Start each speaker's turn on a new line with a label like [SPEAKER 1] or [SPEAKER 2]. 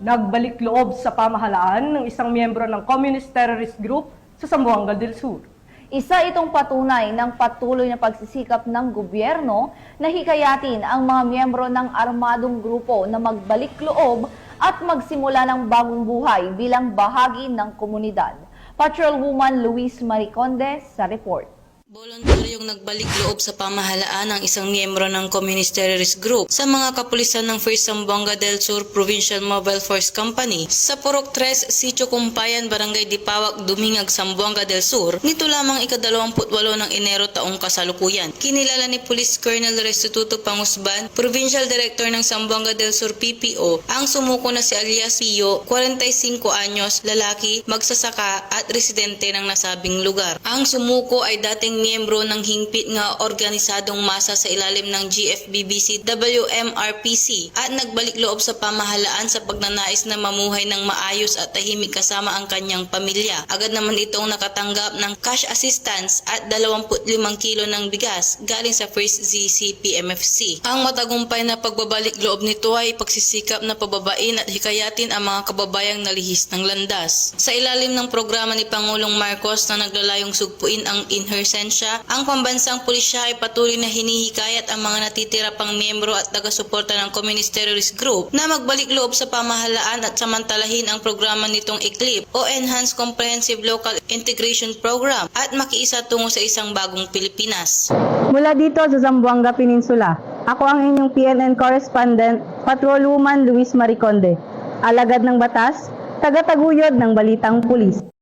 [SPEAKER 1] Nagbalik loob sa pamahalaan ng isang miyembro ng Communist Terrorist Group sa Zamboanga del Sur.
[SPEAKER 2] Isa itong patunay ng patuloy na pagsisikap ng gobyerno na hikayatin ang mga miyembro ng armadong grupo na magbalik loob at magsimula ng bagong buhay bilang bahagi ng komunidad. Patrolwoman Luis Mariconde sa report.
[SPEAKER 3] Voluntaryong nagbalik loob sa pamahalaan ang isang miyembro ng Communist Terrorist Group sa mga kapulisan ng 1st Zamboanga del Sur Provincial Mobile Force Company sa Purok 3, Sitio Kumpayan, Barangay Dipawak, Dumingag, Zamboanga del Sur nito lamang ika-28 ng Enero taong kasalukuyan. Kinilala ni Police Colonel Restituto Pangusban, Provincial Director ng Zamboanga del Sur PPO, ang sumuko na si alias Pio, 45 anyos, lalaki, magsasaka at residente ng nasabing lugar. Ang sumuko ay dating miyembro ng hingpit nga organisadong masa sa ilalim ng GFBBC WMRPC at nagbalik loob sa pamahalaan sa pagnanais na mamuhay ng maayos at tahimik kasama ang kanyang pamilya. Agad naman itong nakatanggap ng cash assistance at 25 kilo ng bigas galing sa 1st ZCPMFC. Ang matagumpay na pagbabalik loob nito ay pagsisikap na pababain at hikayatin ang mga kababayang nalihis ng landas. Sa ilalim ng programa ni Pangulong Marcos na naglalayong sugpuin ang inhersensya, ang pambansang pulisya ay patuloy na hinihikayat ang mga natitira pang miyembro at taga-suporta ng Communist Terrorist Group na magbalik loob sa pamahalaan at samantalahin ang programa nitong ECLIP o Enhanced Comprehensive Local Integration Program at makiisa tungo sa isang bagong Pilipinas.
[SPEAKER 4] Mula dito sa Zamboanga Peninsula, ako ang inyong PNN correspondent, Patrolwoman Luis Mariconde, alagad ng batas, taga-taguyod ng Balitang Pulis.